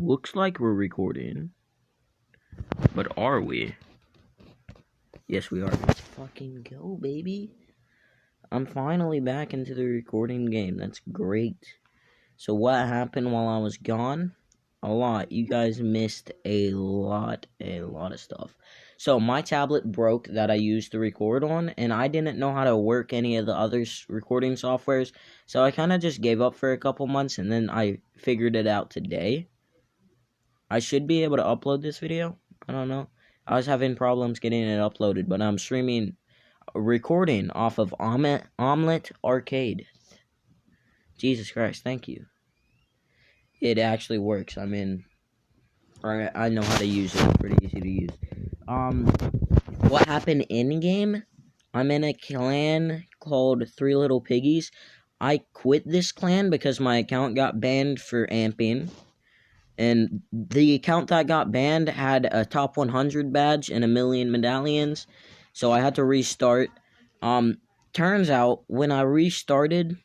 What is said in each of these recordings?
Looks like we're recording. But are we? Yes, we are. Let's fucking go, baby. I'm finally back into the recording game. That's great. So what happened while I was gone? A lot. You guys missed a lot of stuff. So my tablet broke that I used to record on, and I didn't know how to work any of the other recording softwares. So I kind of just gave up for a couple months, and then I figured it out today. I should be able to upload this video. I don't know. I was having problems getting it uploaded, but I'm streaming a recording off of Omelet Arcade. Jesus Christ, thank you. It actually works. I mean, I know how to use it. It's pretty easy to use. What happened in game? I'm in a clan called Three Little Piggies. I quit this clan because my account got banned for amping. And the account that got banned had a top 100 badge and 1,000,000 medallions. So I had to restart. Turns out, when I restarted,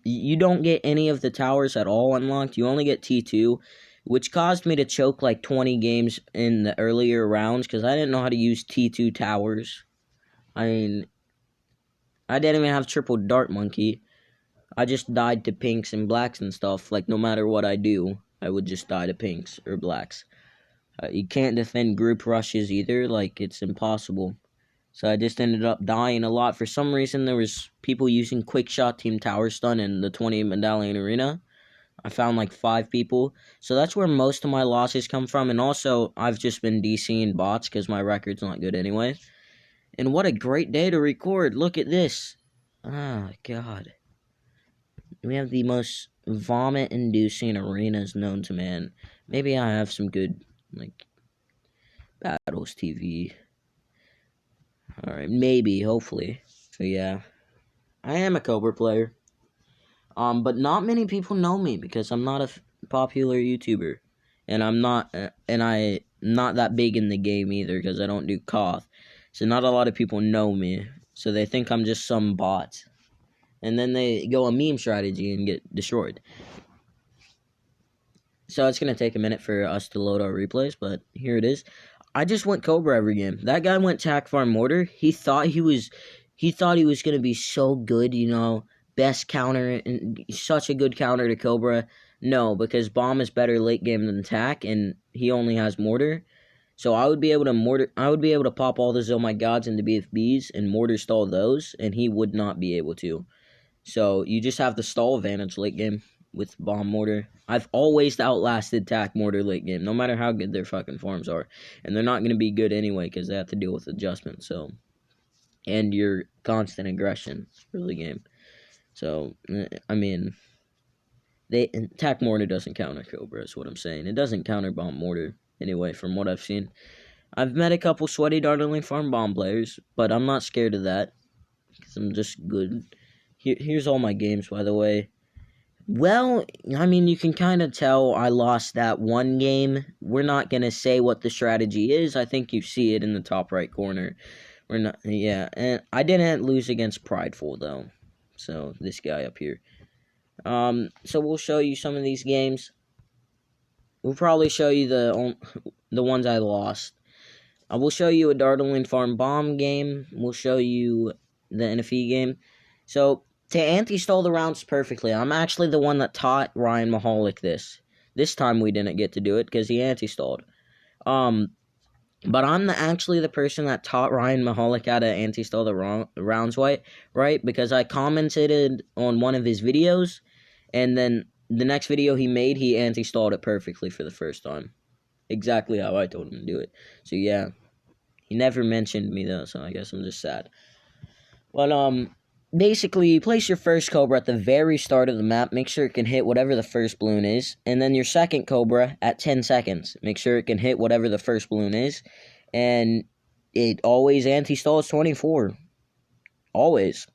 you don't get any of the towers at all unlocked. You only get T2, which caused me to choke like 20 games in the earlier rounds because I didn't know how to use T2 towers. I mean, I didn't even have triple dart monkey. I just died to pinks and blacks and stuff. Like, no matter what I do, I would just die to pinks or blacks. You can't defend group rushes either. Like, it's impossible. So I just ended up dying a lot. For some reason, there was people using quick shot team tower stun in the 20 medallion arena. I found like 5 people. So that's where most of my losses come from. And also, I've just been DCing bots because my record's not good anyway. And what a great day to record. Look at this. Oh, God. We have the most vomit-inducing arenas known to man. Maybe I have some good, like, Battles TV. Alright, maybe, hopefully. So, yeah. I am a Cobra player. But not many people know me because I'm not a popular YouTuber. And I'm not that big in the game either because I don't do Koth. So not a lot of people know me. So they think I'm just some bot. And then they go a meme strategy and get destroyed. So it's going to take a minute for us to load our replays, but here it is. I just went Cobra every game. That guy went Tac Farm Mortar. He thought he was going to be so good, you know, best counter, and such a good counter to Cobra. No, because Bomb is better late game than Tac, and he only has Mortar. So I would be able to pop all the Zomite Gods into BFBs and Mortar stall those, and he would not be able to. So you just have the stall advantage late game with Bomb Mortar. I've always outlasted Tac Mortar late game, no matter how good their fucking farms are. And they're not going to be good anyway because they have to deal with adjustments. So, and your constant aggression for the game. So, I mean, Tac Mortar doesn't counter Cobra is what I'm saying. It doesn't counter Bomb Mortar anyway from what I've seen. I've met a couple sweaty Dartling Farm Bomb players, but I'm not scared of that because I'm just good. Here's all my games, by the way. Well, I mean, you can kind of tell I lost that one game. We're not going to say what the strategy is. I think you see it in the top right corner. And I didn't lose against Prideful, though. So, this guy up here. So we'll show you some of these games. We'll probably show you the ones I lost. I will show you a Dartling Farm Bomb game. We'll show you the NFE game. So, to anti-stall the rounds perfectly, I'm actually the one that taught Ryan Mahalik this. This time we didn't get to do it because he anti-stalled. But I'm actually the person that taught Ryan Mahalik how to anti-stall the rounds right? Because I commented on one of his videos, and then the next video he made, he anti-stalled it perfectly for the first time. Exactly how I told him to do it. So, yeah. He never mentioned me, though, so I guess I'm just sad. But, basically, you place your first Cobra at the very start of the map. Make sure it can hit whatever the first balloon is. And then your second Cobra at 10 seconds. Make sure it can hit whatever the first balloon is. And it always anti-stalls 24. Always.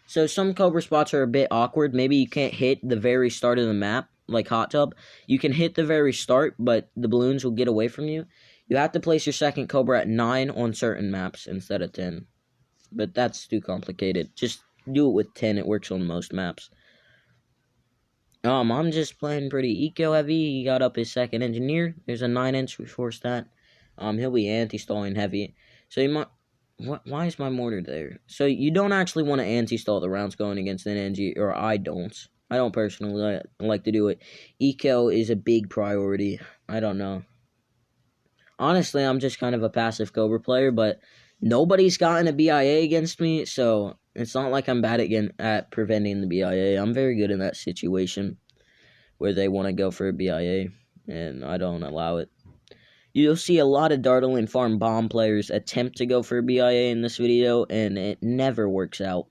So some Cobra spots are a bit awkward. Maybe you can't hit the very start of the map, like Hot Tub. You can hit the very start, but the balloons will get away from you. You have to place your second Cobra at 9 on certain maps instead of 10. But that's too complicated. Just do it with 10. It works on most maps. I'm just playing pretty eco heavy. He got up his second engineer. There's a 9-inch. We forced that. He'll be anti-stalling heavy. So you might. Why is my mortar there? So you don't actually want to anti-stall the rounds going against an NG, or I don't. I don't personally like to do it. Eco is a big priority. I don't know. Honestly, I'm just kind of a passive Cobra player, but nobody's gotten a BIA against me, so it's not like I'm bad at preventing the BIA. I'm very good in that situation where they want to go for a BIA, and I don't allow it. You'll see a lot of Dartling Farm bomb players attempt to go for a BIA in this video, and it never works out.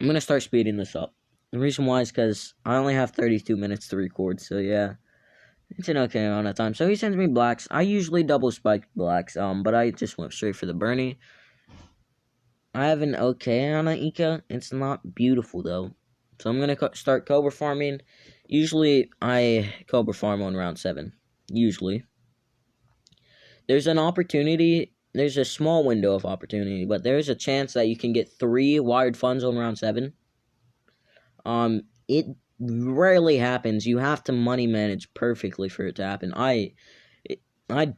I'm going to start speeding this up. The reason why is because I only have 32 minutes to record, so yeah. It's an okay amount of time. So he sends me blacks. I usually double spike blacks, but I just went straight for the Bernie. I have an okay on an Ika. It's not beautiful, though. So I'm going to start Cobra farming. Usually, I Cobra farm on round 7. Usually. There's an opportunity. There's a small window of opportunity, but there's a chance that you can get 3 wired funds on round 7. It rarely happens. You have to money manage perfectly for it to happen. I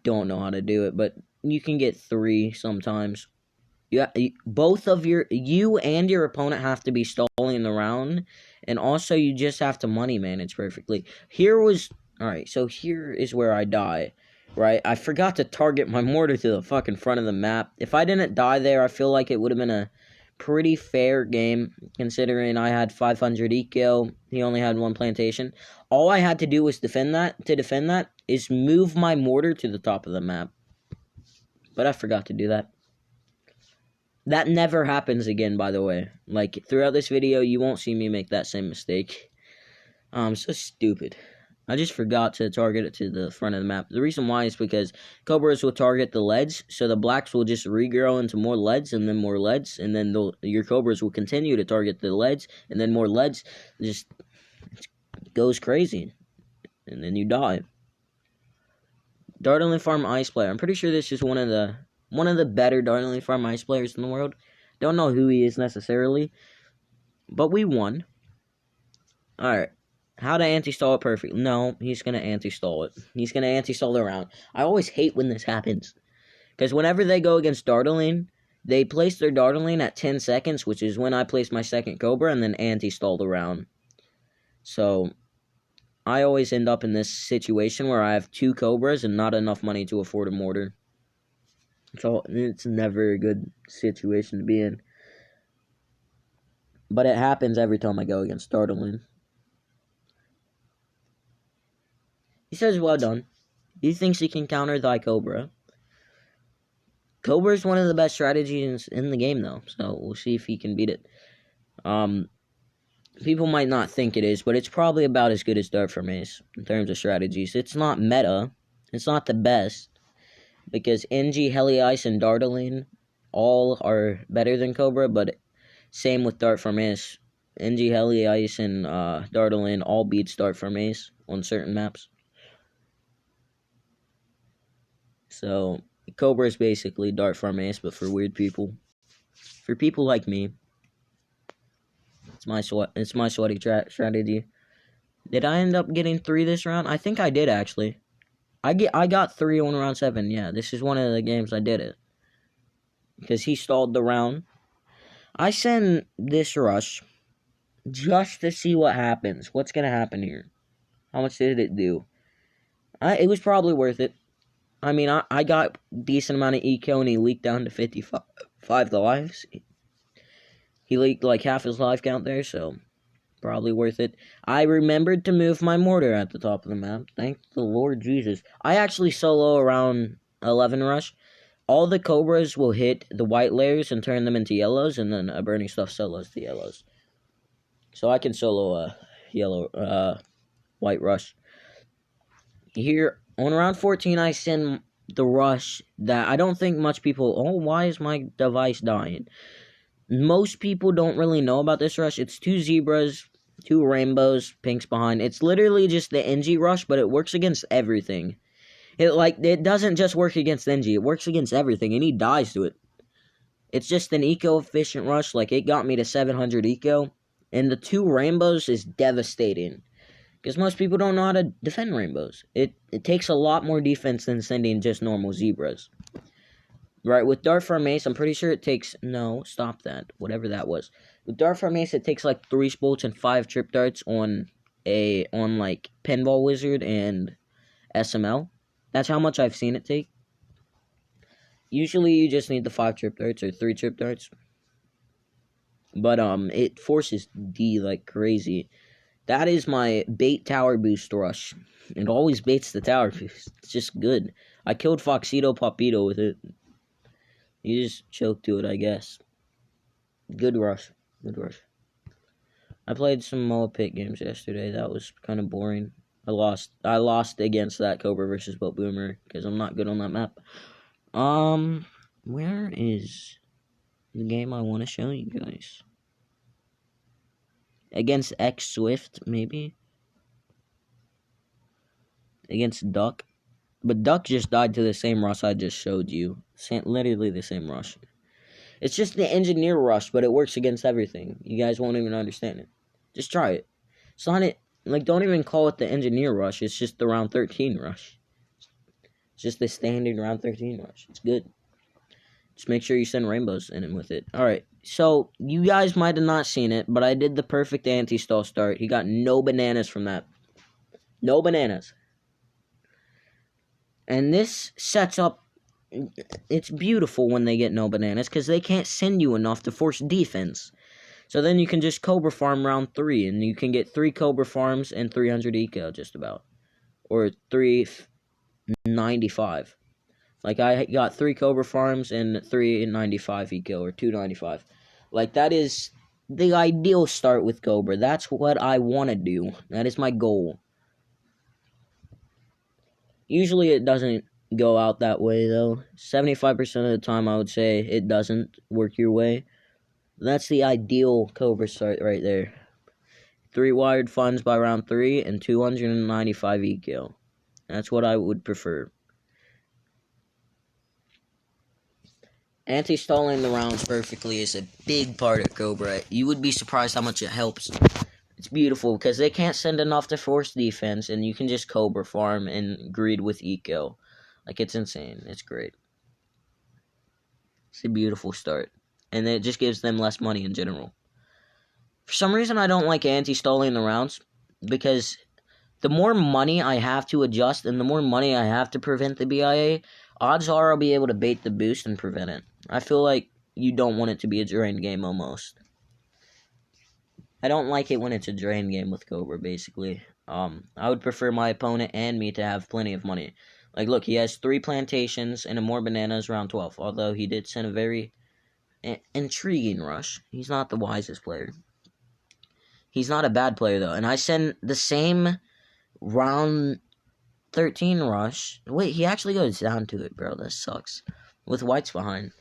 don't know how to do it, but you can get 3 sometimes. You and your opponent have to be stalling the round, and also you just have to money manage perfectly. Alright, so here is where I die. Right, I forgot to target my mortar to the fucking front of the map. If I didn't die there, I feel like it would have been a pretty fair game, considering I had 500 eco. He only had 1 plantation. All I had to do was defend that is move my mortar to the top of the map. But I forgot to do that. That never happens again, by the way. Like, throughout this video, you won't see me make that same mistake. So stupid. I just forgot to target it to the front of the map. The reason why is because Cobras will target the leads, so the blacks will just regrow into more leads, and then more leads, and then your Cobras will continue to target the leads, and then more leads. Just goes crazy, and then you die. Dartling Farm Ice player. I'm pretty sure this is one of the better Dartling Farm Ice players in the world. Don't know who he is necessarily, but we won. All right. How to anti-stall it perfectly? No, he's going to anti-stall it. He's going to anti-stall the round. I always hate when this happens. Because whenever they go against Dartling, they place their Dartling at 10 seconds, which is when I place my second Cobra, and then anti-stall the round. So, I always end up in this situation where I have 2 Cobras and not enough money to afford a mortar. So, it's never a good situation to be in. But it happens every time I go against Dartling. He says, well done. He thinks he can counter thy Cobra. Cobra is one of the best strategies in the game, though. So, we'll see if he can beat it. People might not think it is, but it's probably about as good as Dart from Ace in terms of strategies. It's not meta. It's not the best. Because NG, Heli Ice, and Dartling all are better than Cobra, but same with Dart from Ace. NG, Heli Ice, and Dartling all beats Dart from Ace on certain maps. So, Cobra is basically Dart Farm Ace, but for weird people. For people like me. It's my sweaty strategy. Did I end up getting 3 this round? I think I did, actually. I got 3 on round 7, yeah. This is one of the games I did it. Because he stalled the round. I send this rush just to see what happens. What's going to happen here? How much did it do? It was probably worth it. I mean, I got a decent amount of eco, and he leaked down to 55 lives. He leaked like half his life count there, so probably worth it. I remembered to move my mortar at the top of the map. Thank the Lord Jesus. I actually solo around 11 rush. All the Cobras will hit the white layers and turn them into yellows, and then a Burning Stuff solos the yellows. So I can solo a yellow, white rush. Here, on round 14, I send the rush that I don't think much people... Oh, why is my device dying? Most people don't really know about this rush. It's 2 zebras, 2 rainbows, pinks behind. It's literally just the NG rush, but it works against everything. It doesn't just work against NG. It works against everything, and he dies to it. It's just an eco-efficient rush. Like, it got me to 700 eco. And the 2 rainbows is devastating. Because most people don't know how to defend rainbows. It takes a lot more defense than sending just normal zebras. Right, with Dart Farm Ace, I'm pretty sure it takes... No, stop that. Whatever that was. With Dart Farm Ace, it takes like 3 Spolts and 5 Trip Darts on like Pinball Wizard and SML. That's how much I've seen it take. Usually you just need the 5 Trip Darts or 3 Trip Darts. But it forces D like crazy. That is my bait tower boost rush. It always baits the tower boost. It's just good. I killed Foxito Papito with it. You just choke to it, I guess. Good rush. Good rush. I played some MOA Pit games yesterday. That was kind of boring. I lost against that Cobra versus Boat Boomer because I'm not good on that map. Where is the game I want to show you guys? Against X Swift, maybe? Against Duck. But Duck just died to the same rush I just showed you. Literally the same rush. It's just the engineer rush, but it works against everything. You guys won't even understand it. Just try it. It's not it. Like, don't even call it the engineer rush. It's just the round 13 rush. It's just the standard round 13 rush. It's good. Just make sure you send rainbows in with it. Alright, so you guys might have not seen it, but I did the perfect anti-stall start. He got no bananas from that. No bananas. And this sets up... It's beautiful when they get no bananas, because they can't send you enough to force defense. So then you can just Cobra farm round 3, and you can get 3 Cobra farms and 300 eco, just about. Or 395. Like, I got 3 Cobra farms and 395 eco, or 295. Like, that is the ideal start with Cobra. That's what I want to do. That is my goal. Usually it doesn't go out that way, though. 75% of the time, I would say, it doesn't work your way. That's the ideal Cobra start right there. 3 wired funds by round 3 and 295 eco. That's what I would prefer. Anti-stalling the rounds perfectly is a big part of Cobra. You would be surprised how much it helps. It's beautiful because they can't send enough to force defense, and you can just Cobra farm and greed with eco. Like, it's insane. It's great. It's a beautiful start. And it just gives them less money in general. For some reason, I don't like anti-stalling the rounds, because the more money I have to adjust and the more money I have to prevent the BIA, odds are I'll be able to bait the boost and prevent it. I feel like you don't want it to be a drain game almost. I don't like it when it's a drain game with Cobra, basically. I would prefer my opponent and me to have plenty of money. Like, look, he has 3 plantations and a more bananas round 12, although he did send a very intriguing rush. He's not the wisest player. He's not a bad player, though. And I send the same round 13 rush. Wait, he actually goes down to it, bro. That sucks. With whites behind.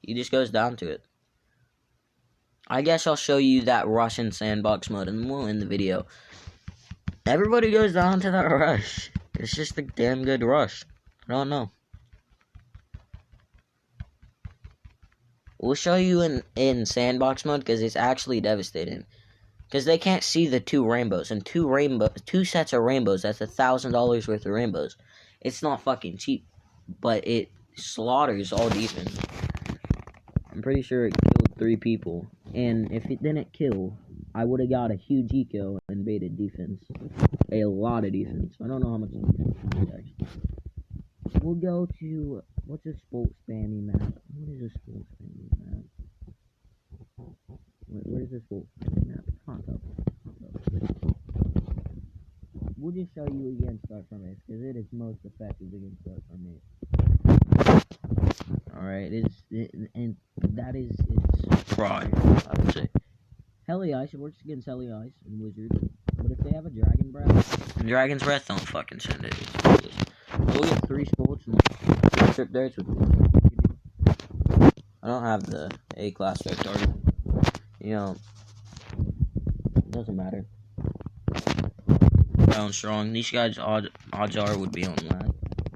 He just goes down to it. I guess I'll show you that rush in sandbox mode, and we'll end the video. Everybody goes down to that rush. It's just a damn good rush. I don't know. We'll show you in sandbox mode, because it's actually devastating. Because they can't see the 2 rainbows, and 2 sets of rainbows, that's $1,000 worth of rainbows. It's not fucking cheap, but it slaughters all defense. I'm pretty sure it killed 3 people, and if it didn't kill, I would have got a huge eco and baited defense. A lot of defense. I don't know how much defense it is, actually. We'll go to, what's a Spolt spammy map? What is a Spolt spammy map? Where's the Spolt spammy map? Hot Tub. We'll just show you against Dart Farm Ace, because it is most effective against Dart Farm Ace. Alright, and that is its pride, I would say. Heli Ice, it works against Heli Ice and Wizard. But if they have a Dragon Breath, and Dragon's Breath, don't fucking send it. We'll get 3 Spolts and Trip Darts with I don't have the A-class Red Target. You know, it doesn't matter. Down strong. These guys, odds are, would be on that.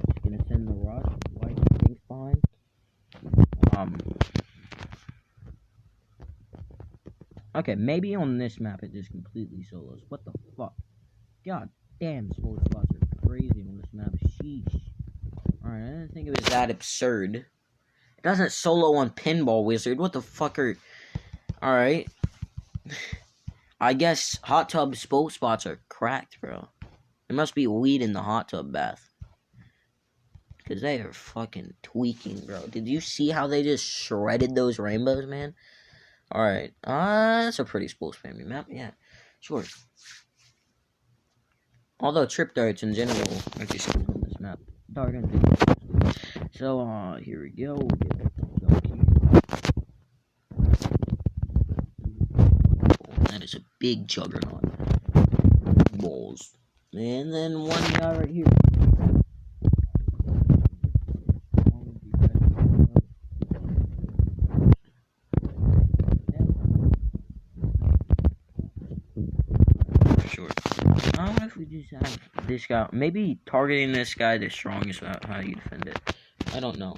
Just gonna send the rush. White King's behind. Okay, maybe on this map it just completely solos. What the fuck? God damn, sports spots are crazy on this map. Sheesh. Alright, I didn't think it was that absurd. It doesn't solo on Pinball Wizard. What the fuck are... Alright. I guess hot tub spoke spots are cracked, bro. There must be weed in the hot tub bath. Because they are fucking tweaking, bro. Did you see how they just shredded those rainbows, man? Alright. That's a pretty spoke spammy map. Yeah, sure. Although trip darts in general are just cool on this map. Dart and so, here we go. We'll get that is a big juggernaut. Balls. And then one guy right here. Sure. I don't know if we just have this guy. Maybe targeting this guy the strongest about how you defend it. I don't know.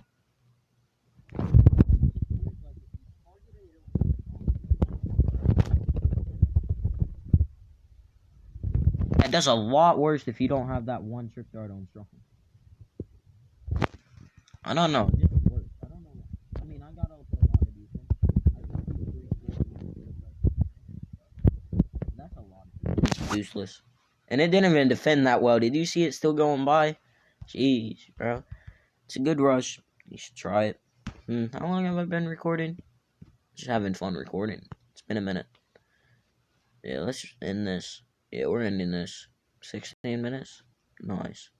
It does a lot worse if you don't have that one trip dart on strong. I don't know. It just works. I don't know. I mean, I got out to a lot of defense. That's a lot. It's useless. And it didn't even defend that well. Did you see it still going by? Jeez, bro. It's a good rush. You should try it. How long have I been recording? Just having fun recording. It's been a minute. Yeah, let's end this. Yeah, we're ending this. 16 minutes. Nice.